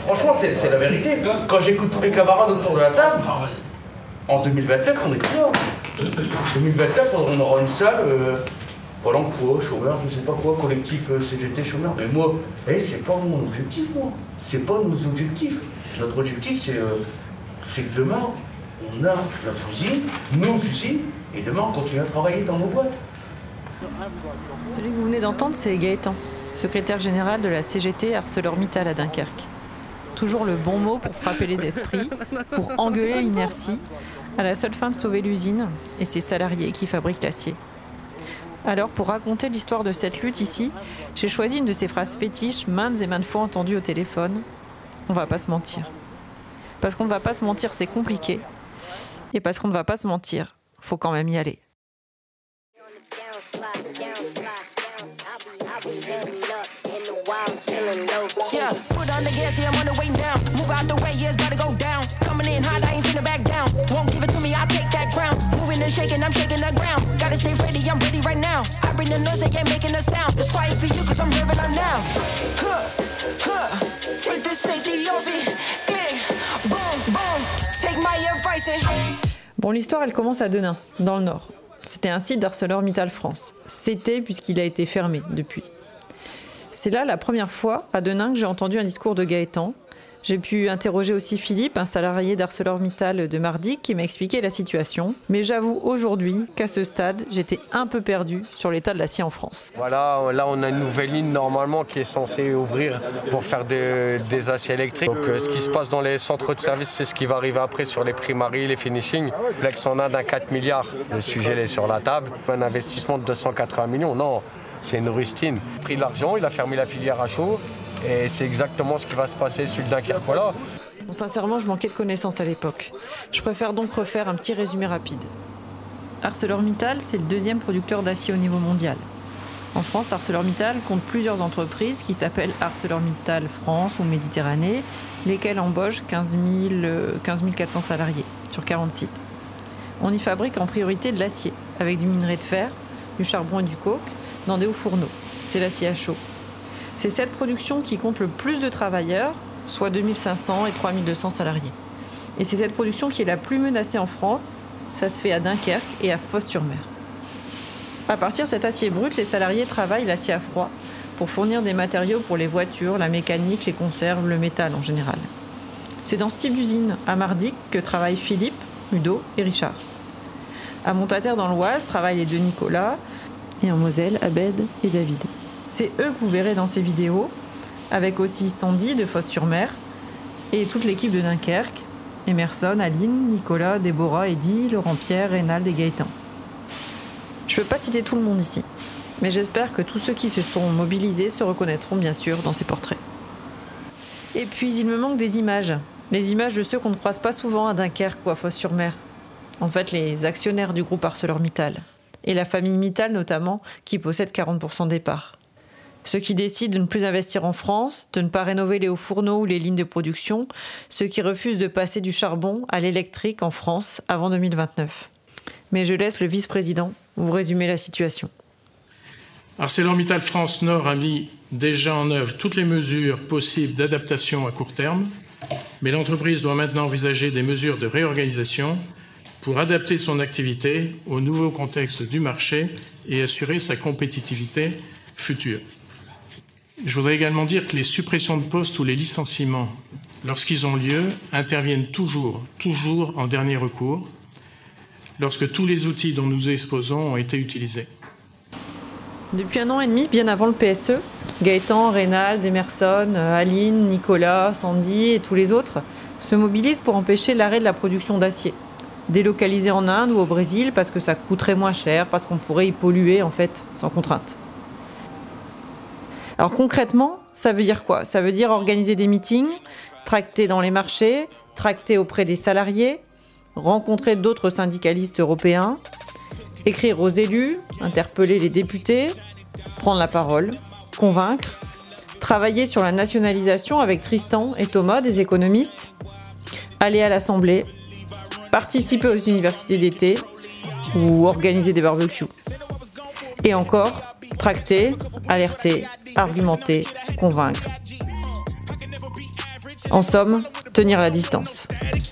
Franchement, c'est la vérité. Quand j'écoute tous les camarades autour de la table, en 2029, on est plus là. En 2029, on aura une salle, Pôle emploi, chômeur, je sais pas quoi, collectif CGT chômeur. Mais moi, c'est pas mon objectif, moi. C'est pas nos objectifs. Notre objectif, c'est que demain, on a notre usine, nos usines, et demain, on continue à travailler dans nos boîtes. Celui que vous venez d'entendre, c'est Gaëtan, secrétaire général de la CGT ArcelorMittal à Dunkerque. Toujours le bon mot pour frapper les esprits, pour engueuler l'inertie, à la seule fin de sauver l'usine et ses salariés qui fabriquent l'acier. Alors, pour raconter l'histoire de cette lutte ici, j'ai choisi une de ces phrases fétiches maintes et maintes fois entendues au téléphone. On va pas se mentir. Parce qu'on ne va pas se mentir, c'est compliqué. Et parce qu'on ne va pas se mentir, faut quand même y aller. Yeah, put on the gas, yeah, I'm on the way down. Move out the way, yeah, it's about to go down. Coming in hot, I ain't finna back down. Won't give it to me, I'll take that crown. Moving and shaking, I'm shaking the ground. Gotta stay ready, I'm ready right now. I bring the noise, they ain't making a sound. It's quiet for you, cause I'm revving up now. Take the safety off it. Click, boom, boom. Take my advice and... Bon, l'histoire, elle commence à Denain, dans le Nord. C'était un site d'ArcelorMittal France. C'était puisqu'il a été fermé depuis. C'est là la première fois à Denain que j'ai entendu un discours de Gaëtan. J'ai pu interroger aussi Philippe, un salarié d'ArcelorMittal de Mardic, qui m'a expliqué la situation. Mais j'avoue aujourd'hui qu'à ce stade, j'étais un peu perdu sur l'état de l'acier en France. Voilà, là on a une nouvelle ligne normalement qui est censée ouvrir pour faire des aciers électriques. Donc ce qui se passe dans les centres de service, c'est ce qui va arriver après sur les primaries, les finishing. Lex en a d'un 4 milliards. Le sujet est sur la table. Un investissement de 280 millions, non. C'est une rustine. Il a pris de l'argent, il a fermé la filière à chaud et c'est exactement ce qui va se passer sur le Dunkerque. Voilà. Bon, sincèrement, je manquais de connaissances à l'époque. Je préfère donc refaire un petit résumé rapide. ArcelorMittal, c'est le deuxième producteur d'acier au niveau mondial. En France, ArcelorMittal compte plusieurs entreprises qui s'appellent ArcelorMittal France ou Méditerranée, lesquelles embauchent 15 400 salariés sur 40 sites. On y fabrique en priorité de l'acier, avec du minerai de fer, du charbon et du coke, dans des hauts fourneaux. C'est l'acier à chaud. C'est cette production qui compte le plus de travailleurs, soit 2500 et 3200 salariés. Et c'est cette production qui est la plus menacée en France. Ça se fait à Dunkerque et à Fos-sur-Mer. À partir de cet acier brut, les salariés travaillent l'acier à froid pour fournir des matériaux pour les voitures, la mécanique, les conserves, le métal en général. C'est dans ce type d'usine, à Mardic, que travaillent Philippe, Udo et Richard. À Montataire dans l'Oise travaillent les deux Nicolas, et en Moselle, Abed et David. C'est eux que vous verrez dans ces vidéos, avec aussi Sandy de Fos-sur-Mer et toute l'équipe de Dunkerque, Emerson, Aline, Nicolas, Déborah, Eddy, Laurent-Pierre, Reynald et Gaëtan. Je ne peux pas citer tout le monde ici, mais j'espère que tous ceux qui se sont mobilisés se reconnaîtront bien sûr dans ces portraits. Et puis il me manque des images, les images de ceux qu'on ne croise pas souvent à Dunkerque ou à Fos-sur-Mer. En fait, les actionnaires du groupe ArcelorMittal. Et la famille Mittal notamment, qui possède 40% des parts. Ceux qui décident de ne plus investir en France, de ne pas rénover les hauts fourneaux ou les lignes de production, ceux qui refusent de passer du charbon à l'électrique en France avant 2029. Mais je laisse le vice-président vous résumer la situation. ArcelorMittal France Nord a mis déjà en œuvre toutes les mesures possibles d'adaptation à court terme, mais l'entreprise doit maintenant envisager des mesures de réorganisation pour adapter son activité au nouveau contexte du marché et assurer sa compétitivité future. Je voudrais également dire que les suppressions de postes ou les licenciements, lorsqu'ils ont lieu, interviennent toujours en dernier recours, lorsque tous les outils dont nous disposons ont été utilisés. Depuis 1 an et demi, bien avant le PSE, Gaëtan, Reynald, Emerson, Aline, Nicolas, Sandy et tous les autres se mobilisent pour empêcher l'arrêt de la production d'acier. Délocaliser en Inde ou au Brésil parce que ça coûterait moins cher, parce qu'on pourrait y polluer en fait, sans contrainte. Alors concrètement, ça veut dire quoi? Ça veut dire organiser des meetings, tracter dans les marchés, tracter auprès des salariés, rencontrer d'autres syndicalistes européens, écrire aux élus, interpeller les députés, prendre la parole, convaincre, travailler sur la nationalisation avec Tristan et Thomas, des économistes, aller à l'Assemblée, participer aux universités d'été ou organiser des barbecues. Et encore, tracter, alerter, argumenter, convaincre. En somme, tenir la distance.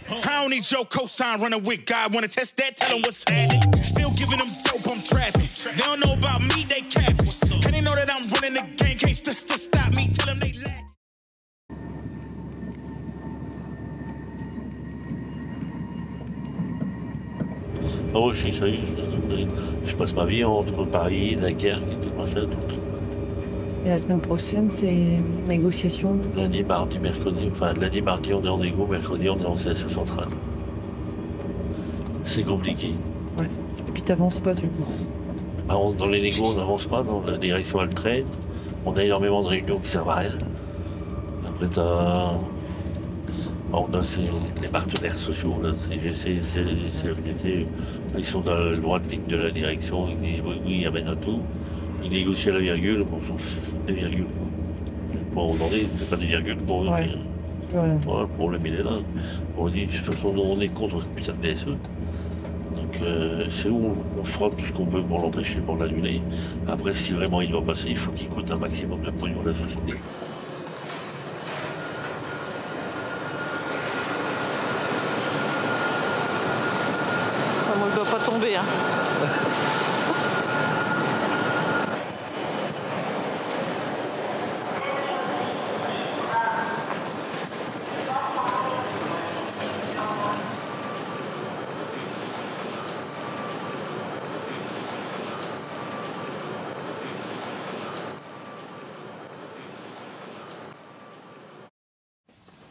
I don't need your cosign running with God. Wanna test that? Tell them what's happening. Still giving them dope, I'm trapping. They don't know about me, they capping. And they know that I'm running the game. Can't stop me. Tell them they lack. Oh, je passe ma vie entre Paris, Dunkerque et tout machin, tout. Et la semaine prochaine, c'est négociation. Lundi, mardi, mercredi. Enfin, lundi, mardi, on est en négo, mercredi, on est en CSE centrale. C'est compliqué. Ouais. Et puis t'avances pas, tu le dis. Dans les négos, on n'avance pas. Non, la direction, elle traîne. On a énormément de réunions qui servent à rien. Après, on a les partenaires sociaux, là, CGC, CFDT, ils sont dans le droit de ligne de la direction, ils disent oui, ils amènent à tout. Ils négocient à la virgule, on s'en fout des virgules. Bon, aujourd'hui, c'est pas des virgules pour eux. Ouais. Voilà, le problème il est là. On dit de toute façon, on est contre ce putain de PSE. Donc c'est où on fera tout ce qu'on peut pour l'empêcher, pour l'annuler. Après, si vraiment il doit passer, il faut qu'il coûte un maximum de pognon à la société. Moi, je dois pas tomber, hein.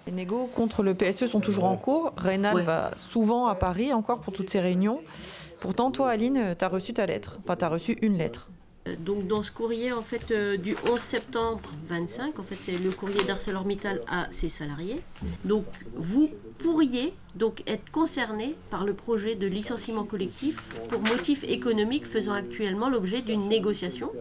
Les négos contre le PSE sont toujours en cours. Reynal va souvent à Paris encore pour toutes ces réunions. Pourtant, toi, Aline, tu as reçu ta lettre. Enfin, tu as reçu une lettre. Donc, dans ce courrier, en fait, du 11 septembre 25, en fait, c'est le courrier d'ArcelorMittal à ses salariés. Donc, vous pourriez donc être concerné par le projet de licenciement collectif pour motif économique faisant actuellement l'objet d'une négociation.